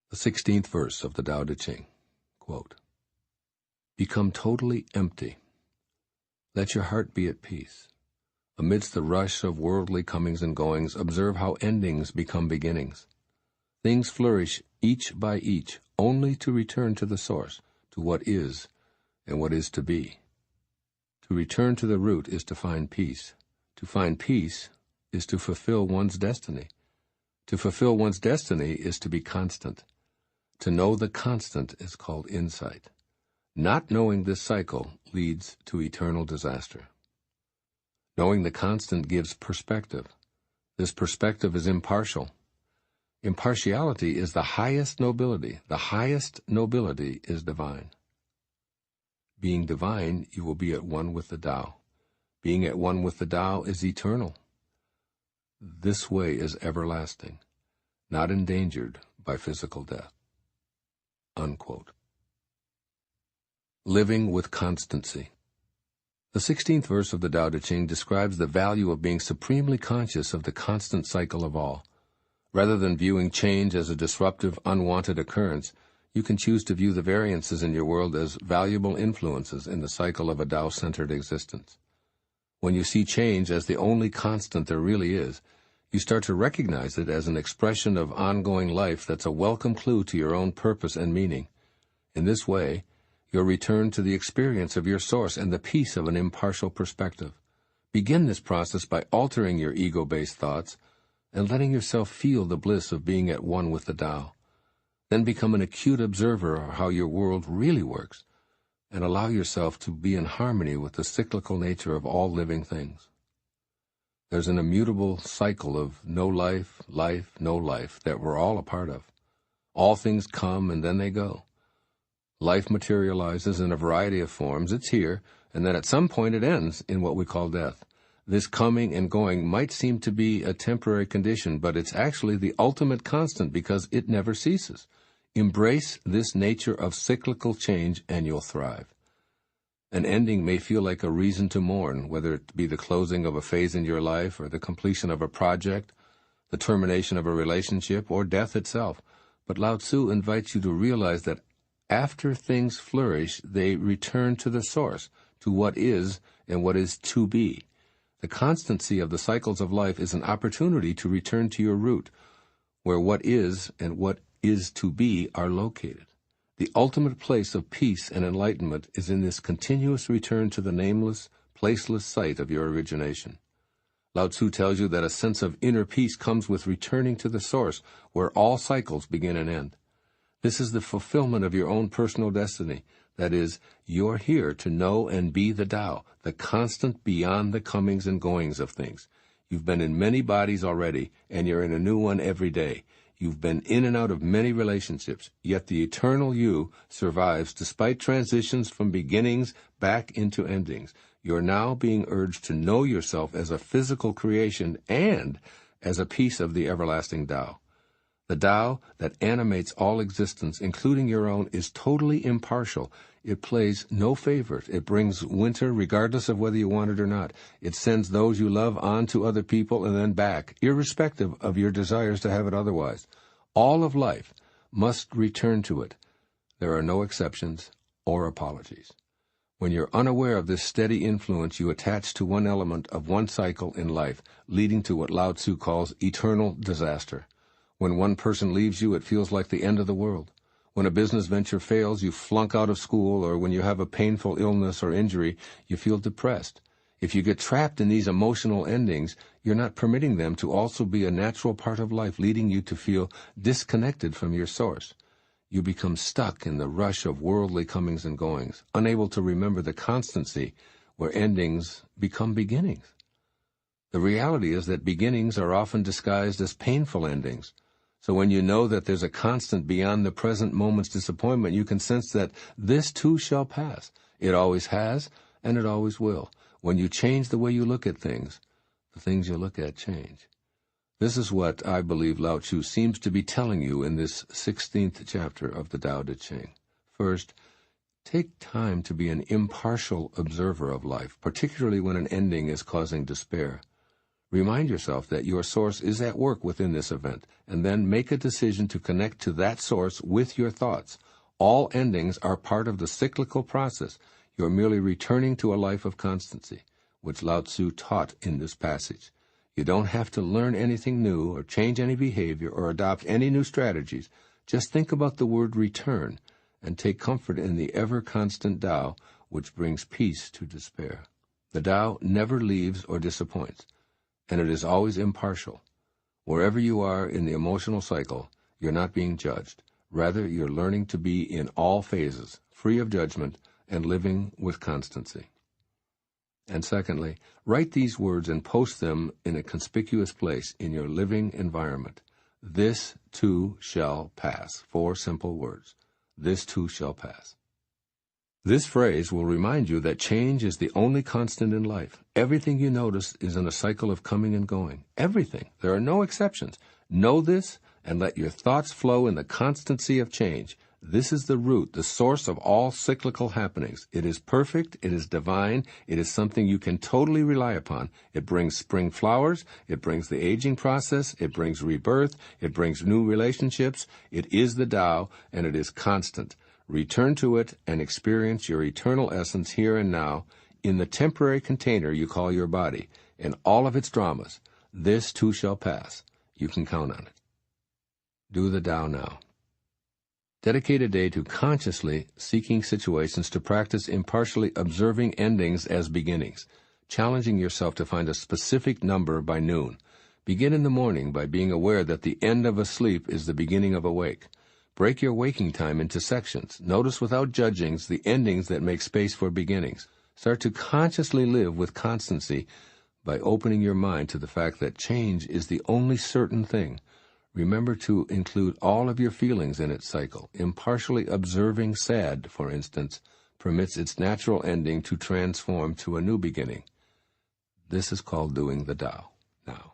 The 16th verse of the Tao Te Ching, quote, "Become totally empty. Let your heart be at peace. Amidst the rush of worldly comings and goings, observe how endings become beginnings. Things flourish each by each, only to return to the source, to what is and what is to be. To return to the root is to find peace. To find peace is to fulfill one's destiny. To fulfill one's destiny is to be constant. To know the constant is called insight. Not knowing this cycle leads to eternal disaster. Knowing the constant gives perspective. This perspective is impartial. Impartiality is the highest nobility. The highest nobility is divine. Being divine, you will be at one with the Tao. Being at one with the Tao is eternal. This way is everlasting, not endangered by physical death." Unquote. Living with constancy. The 16th verse of the Tao Te Ching describes the value of being supremely conscious of the constant cycle of all. Rather than viewing change as a disruptive, unwanted occurrence, you can choose to view the variances in your world as valuable influences in the cycle of a Tao-centered existence. When you see change as the only constant there really is, you start to recognize it as an expression of ongoing life that's a welcome clue to your own purpose and meaning. In this way, you'll return to the experience of your source and the peace of an impartial perspective. Begin this process by altering your ego-based thoughts and letting yourself feel the bliss of being at one with the Tao. Then become an acute observer of how your world really works, and allow yourself to be in harmony with the cyclical nature of all living things. There's an immutable cycle of no life, life, no life that we're all a part of. All things come and then they go. Life materializes in a variety of forms. It's here, and then at some point it ends in what we call death. This coming and going might seem to be a temporary condition, but it's actually the ultimate constant because it never ceases. Embrace this nature of cyclical change and you'll thrive. An ending may feel like a reason to mourn, whether it be the closing of a phase in your life or the completion of a project, the termination of a relationship, or death itself. But Lao Tzu invites you to realize that after things flourish, they return to the source, to what is and what is to be. The constancy of the cycles of life is an opportunity to return to your root, where what is and what is to be are located. The ultimate place of peace and enlightenment is in this continuous return to the nameless, placeless site of your origination. Lao Tzu tells you that a sense of inner peace comes with returning to the source, where all cycles begin and end. This is the fulfillment of your own personal destiny. That is, you're here to know and be the Tao, the constant beyond the comings and goings of things. You've been in many bodies already, and you're in a new one every day. You've been in and out of many relationships, yet the eternal you survives despite transitions from beginnings back into endings. You're now being urged to know yourself as a physical creation and as a piece of the everlasting Tao. The Tao that animates all existence, including your own, is totally impartial. It plays no favorite. It brings winter regardless of whether you want it or not. It sends those you love on to other people and then back, irrespective of your desires to have it otherwise. All of life must return to it. There are no exceptions or apologies. When you're unaware of this steady influence, you attach to one element of one cycle in life, leading to what Lao Tzu calls eternal disaster. When one person leaves you, it feels like the end of the world. When a business venture fails, you flunk out of school, or when you have a painful illness or injury, you feel depressed. If you get trapped in these emotional endings, you're not permitting them to also be a natural part of life, leading you to feel disconnected from your source. You become stuck in the rush of worldly comings and goings, unable to remember the constancy where endings become beginnings. The reality is that beginnings are often disguised as painful endings. So when you know that there's a constant beyond the present moment's disappointment, you can sense that this too shall pass. It always has, and it always will. When you change the way you look at things, the things you look at change. This is what I believe Lao Tzu seems to be telling you in this 16th chapter of the Tao Te Ching. First, take time to be an impartial observer of life, particularly when an ending is causing despair. Remind yourself that your source is at work within this event, and then make a decision to connect to that source with your thoughts. All endings are part of the cyclical process. You're merely returning to a life of constancy, which Lao Tzu taught in this passage. You don't have to learn anything new or change any behavior or adopt any new strategies. Just think about the word return and take comfort in the ever-constant Tao, which brings peace to despair. The Tao never leaves or disappoints, and it is always impartial. Wherever you are in the emotional cycle, you're not being judged. Rather, you're learning to be in all phases, free of judgment, and living with constancy. And secondly, write these words and post them in a conspicuous place in your living environment. This too shall pass. 4 simple words. This too shall pass. This phrase will remind you that change is the only constant in life. Everything you notice is in a cycle of coming and going. Everything. There are no exceptions. Know this and let your thoughts flow in the constancy of change. This is the root, the source of all cyclical happenings. It is perfect, it is divine, it is something you can totally rely upon. It brings spring flowers, it brings the aging process, it brings rebirth, it brings new relationships. It is the Tao, and it is constant. Return to it and experience your eternal essence here and now in the temporary container you call your body, in all of its dramas. This too shall pass. You can count on it. Do the Tao now. Dedicate a day to consciously seeking situations to practice impartially observing endings as beginnings, challenging yourself to find a specific number by noon. Begin in the morning by being aware that the end of a sleep is the beginning of a wake. Break your waking time into sections. Notice without judgings the endings that make space for beginnings. Start to consciously live with constancy by opening your mind to the fact that change is the only certain thing. Remember to include all of your feelings in its cycle. Impartially observing sad, for instance, permits its natural ending to transform to a new beginning. This is called doing the Tao now.